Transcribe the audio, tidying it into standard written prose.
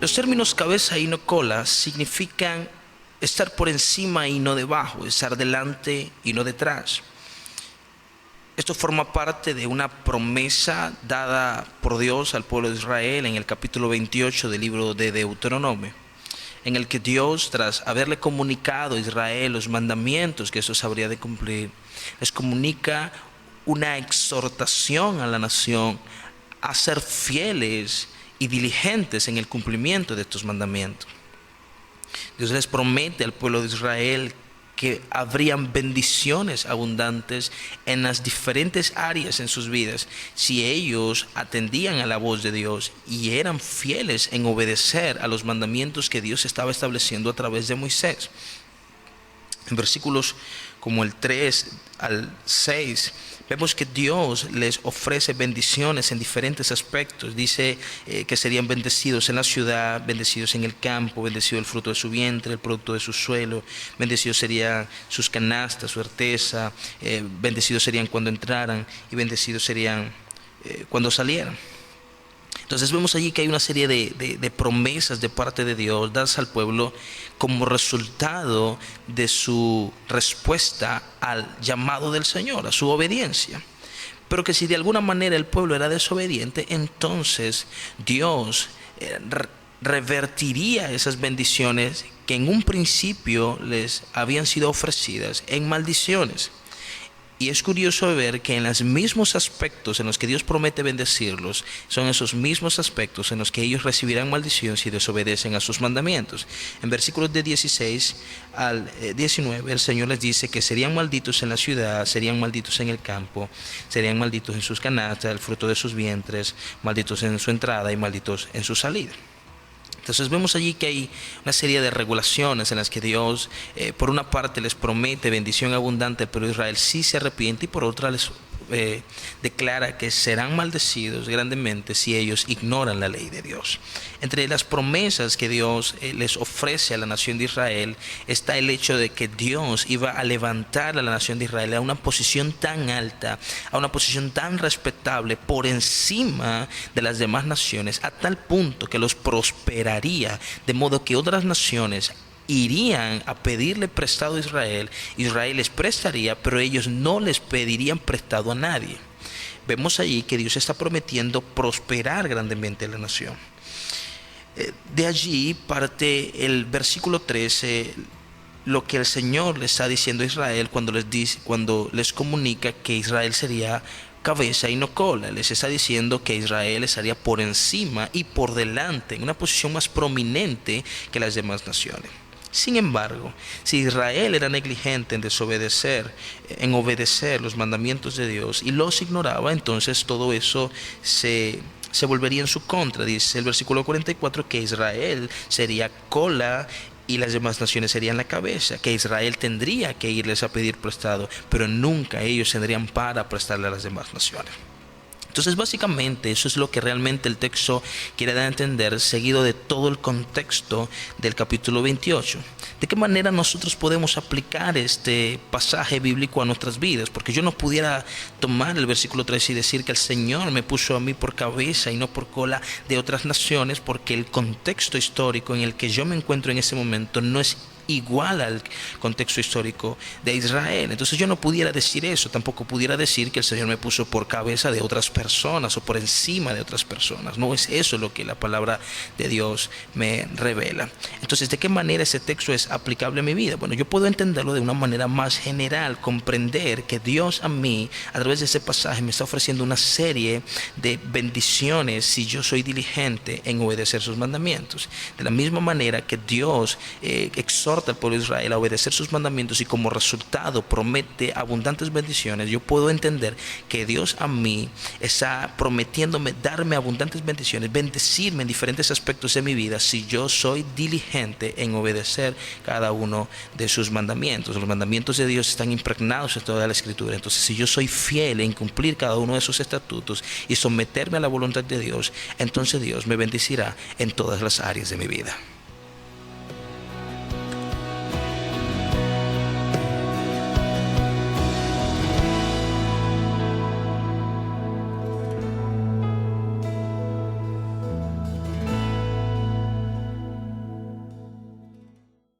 Los términos cabeza y no cola significan estar por encima y no debajo, estar delante y no detrás. Esto forma parte de una promesa dada por Dios al pueblo de Israel en el capítulo 28 del libro de Deuteronomio, en el que Dios, tras haberle comunicado a Israel los mandamientos que estos habría de cumplir, les comunica una exhortación a la nación a ser fieles y diligentes en el cumplimiento de estos mandamientos. Dios les promete al pueblo de Israel que habrían bendiciones abundantes en las diferentes áreas en sus vidas si ellos atendían a la voz de Dios y eran fieles en obedecer a los mandamientos que Dios estaba estableciendo a través de Moisés. En versículos como el 3 al 6 vemos que Dios les ofrece bendiciones en diferentes aspectos. Dice que serían bendecidos en la ciudad, bendecidos en el campo, bendecido el fruto de su vientre, el producto de su suelo, bendecidos serían sus canastas, su arteza, bendecidos serían cuando entraran y bendecidos serían cuando salieran. Entonces vemos allí que hay una serie de promesas de parte de Dios dadas al pueblo como resultado de su respuesta al llamado del Señor, a su obediencia. Pero que si de alguna manera el pueblo era desobediente, entonces Dios revertiría esas bendiciones que en un principio les habían sido ofrecidas en maldiciones. Y es curioso ver que en los mismos aspectos en los que Dios promete bendecirlos, son esos mismos aspectos en los que ellos recibirán maldición si desobedecen a sus mandamientos. En versículos de 16 al 19, el Señor les dice que serían malditos en la ciudad, serían malditos en el campo, serían malditos en sus canastas, el fruto de sus vientres, malditos en su entrada y malditos en su salida. Entonces vemos allí que hay una serie de regulaciones en las que Dios por una parte les promete bendición abundante, pero Israel sí se arrepiente, y por otra les declara que serán maldecidos grandemente si ellos ignoran la ley de Dios. Entre las promesas que Dios les ofrece a la nación de Israel está el hecho de que Dios iba a levantar a la nación de Israel a una posición tan alta, a una posición tan respetable por encima de las demás naciones, a tal punto que los prosperaría, de modo que otras naciones irían a pedirle prestado a Israel, Israel les prestaría, pero ellos no les pedirían prestado a nadie. Vemos allí que Dios está prometiendo prosperar grandemente a la nación. De allí parte el versículo 13, lo que el Señor le está diciendo a Israel cuando les comunica que Israel sería cabeza y no cola. Les está diciendo que Israel estaría por encima y por delante, en una posición más prominente que las demás naciones. Sin embargo, si Israel era negligente en obedecer los mandamientos de Dios y los ignoraba, entonces todo eso se volvería en su contra. Dice el versículo 44 que Israel sería cola y las demás naciones serían la cabeza, que Israel tendría que irles a pedir prestado, pero nunca ellos tendrían para prestarle a las demás naciones. Entonces básicamente eso es lo que realmente el texto quiere dar a entender, seguido de todo el contexto del capítulo 28. ¿De qué manera nosotros podemos aplicar este pasaje bíblico a nuestras vidas? Porque yo no pudiera tomar el versículo 3 y decir que el Señor me puso a mí por cabeza y no por cola de otras naciones, porque el contexto histórico en el que yo me encuentro en ese momento no es igual al contexto histórico de Israel. Entonces yo no pudiera decir eso. Tampoco pudiera decir que el Señor me puso por cabeza de otras personas o por encima de otras personas. No es eso lo que la palabra de Dios me revela. Entonces, ¿de qué manera ese texto es aplicable a mi vida? Bueno, yo puedo entenderlo de una manera más general, comprender que Dios a mí, a través de ese pasaje, me está ofreciendo una serie de bendiciones si yo soy diligente en obedecer sus mandamientos. De la misma manera que Dios exhorta al pueblo de Israel a obedecer sus mandamientos y como resultado promete abundantes bendiciones, yo puedo entender que Dios a mí está prometiéndome darme abundantes bendiciones, bendecirme en diferentes aspectos de mi vida si yo soy diligente en obedecer cada uno de sus mandamientos. Los mandamientos de Dios están impregnados en toda la Escritura. Entonces, si yo soy fiel en cumplir cada uno de sus estatutos y someterme a la voluntad de Dios, entonces Dios me bendecirá en todas las áreas de mi vida.